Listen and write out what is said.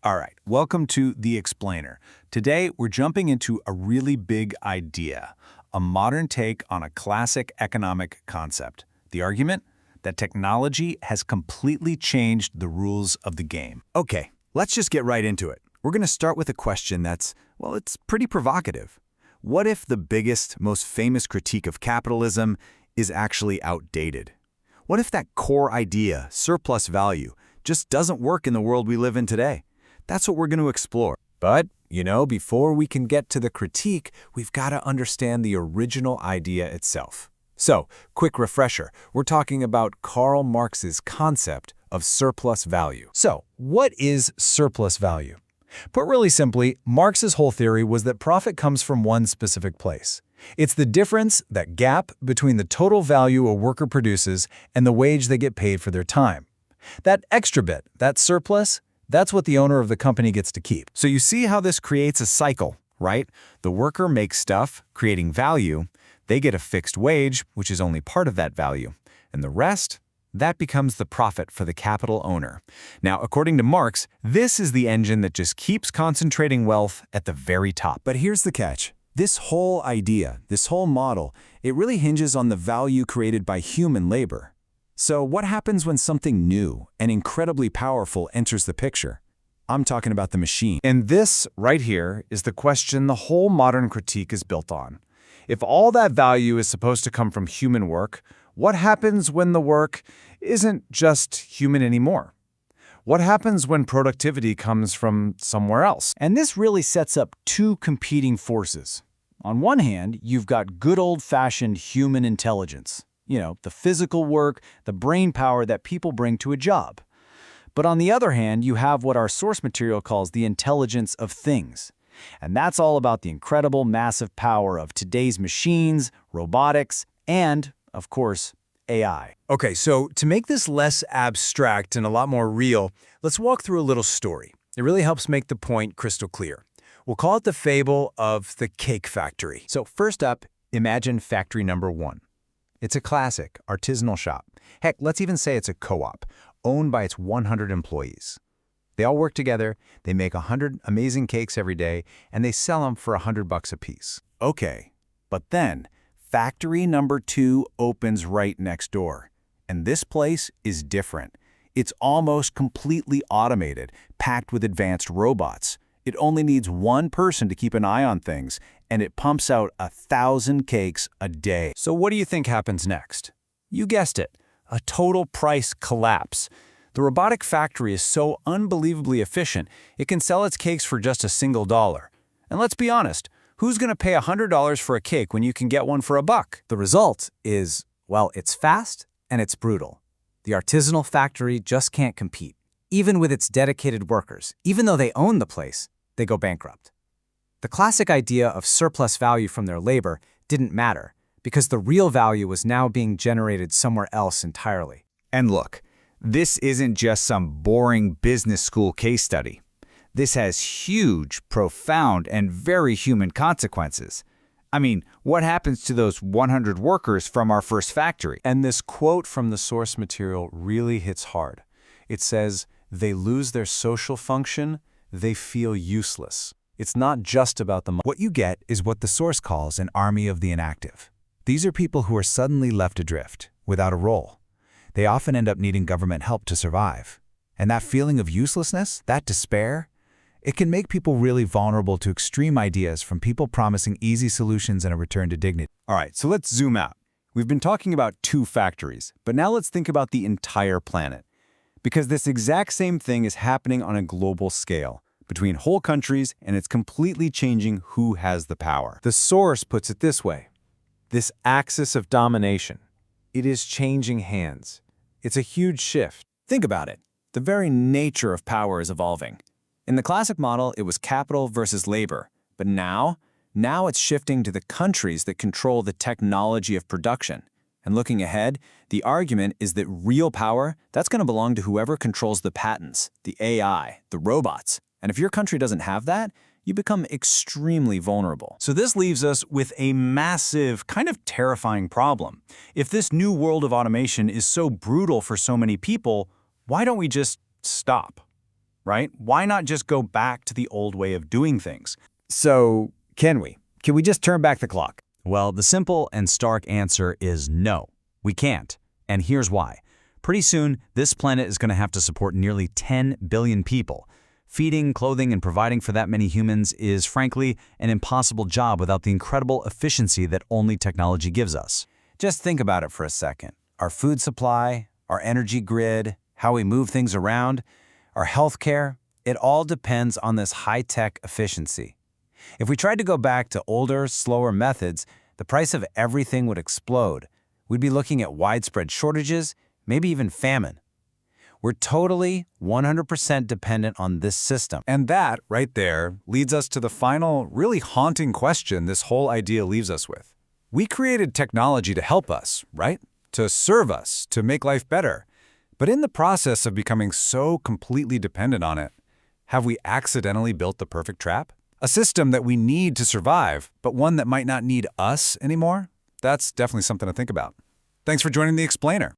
All right, welcome to The Explainer. Today, we're jumping into a really big idea, a modern take on a classic economic concept. The argument? That technology has completely changed the rules of the game. Okay, let's just get right into it. We're going to start with a question that's, well, it's pretty provocative. What if the biggest, most famous critique of capitalism is actually outdated? What if that core idea, surplus value, just doesn't work in the world we live in today? That's what we're going to explore. But, before we can get to the critique, we've got to understand the original idea itself. So, quick refresher, we're talking about Karl Marx's concept of surplus value. So, what is surplus value? Put really simply, Marx's whole theory was that profit comes from one specific place. It's the difference, that gap, between the total value a worker produces and the wage they get paid for their time. That extra bit, that surplus, that's what the owner of the company gets to keep. So you see how this creates a cycle, right? The worker makes stuff, creating value. They get a fixed wage, which is only part of that value. And the rest? That becomes the profit for the capital owner. Now, according to Marx, this is the engine that just keeps concentrating wealth at the very top. But here's the catch. This whole idea, this whole model, it really hinges on the value created by human labor. So what happens when something new and incredibly powerful enters the picture? I'm talking about the machine. And this, right here, is the question the whole modern critique is built on. If all that value is supposed to come from human work, what happens when the work isn't just human anymore? What happens when productivity comes from somewhere else? And this really sets up two competing forces. On one hand, you've got good old-fashioned human intelligence. The physical work, the brain power that people bring to a job. But on the other hand, you have what our source material calls the intelligence of things. And that's all about the incredible, massive power of today's machines, robotics, and, of course, AI. Okay, so to make this less abstract and a lot more real, let's walk through a little story. It really helps make the point crystal clear. We'll call it the fable of the cake factory. So first up, imagine factory number 1. It's a classic, artisanal shop. Heck, let's even say it's a co-op, owned by its 100 employees. They all work together, they make 100 amazing cakes every day, and they sell them for $100 a piece. Okay, but then, factory number 2 opens right next door. And this place is different. It's almost completely automated, packed with advanced robots. It only needs one person to keep an eye on things, and it pumps out 1,000 cakes a day. So what do you think happens next? You guessed it, a total price collapse. The robotic factory is so unbelievably efficient, it can sell its cakes for just a single dollar. And let's be honest, who's going to pay $100 for a cake when you can get one for $1? The result is, well, it's fast and it's brutal. The artisanal factory just can't compete. Even with its dedicated workers, even though they own the place, they go bankrupt. The classic idea of surplus value from their labor didn't matter because the real value was now being generated somewhere else entirely. And look, this isn't just some boring business school case study. This has huge, profound, and very human consequences. I mean, what happens to those 100 workers from our first factory? And this quote from the source material really hits hard. It says, they lose their social function, they feel useless. It's not just about the money. What you get is what the source calls an army of the inactive. These are people who are suddenly left adrift, without a role. They often end up needing government help to survive. And that feeling of uselessness, that despair, it can make people really vulnerable to extreme ideas from people promising easy solutions and a return to dignity. All right, so let's zoom out. We've been talking about 2 factories, but now let's think about the entire planet. Because this exact same thing is happening on a global scale, between whole countries, and it's completely changing who has the power. The source puts it this way. This axis of domination, it is changing hands. It's a huge shift. Think about it. The very nature of power is evolving. In the classic model, it was capital versus labor. But now it's shifting to the countries that control the technology of production. And looking ahead, the argument is that real power, that's going to belong to whoever controls the patents, the AI, the robots. And if your country doesn't have that, you become extremely vulnerable. So this leaves us with a massive, kind of terrifying problem. If this new world of automation is so brutal for so many people, why don't we just stop? right? Why not just go back to the old way of doing things? So, can we? Can we just turn back the clock? Well, the simple and stark answer is no. We can't. And here's why. Pretty soon, this planet is going to have to support nearly 10 billion people. Feeding, clothing, and providing for that many humans is, frankly, an impossible job without the incredible efficiency that only technology gives us. Just think about it for a second. Our food supply, our energy grid, how we move things around, our healthcare, it all depends on this high-tech efficiency. If we tried to go back to older, slower methods, the price of everything would explode. We'd be looking at widespread shortages, maybe even famine. We're totally 100% dependent on this system. And that, right there, leads us to the final, really haunting question this whole idea leaves us with. We created technology to help us, right? To serve us, to make life better. But in the process of becoming so completely dependent on it, have we accidentally built the perfect trap? A system that we need to survive, but one that might not need us anymore? That's definitely something to think about. Thanks for joining The Explainer.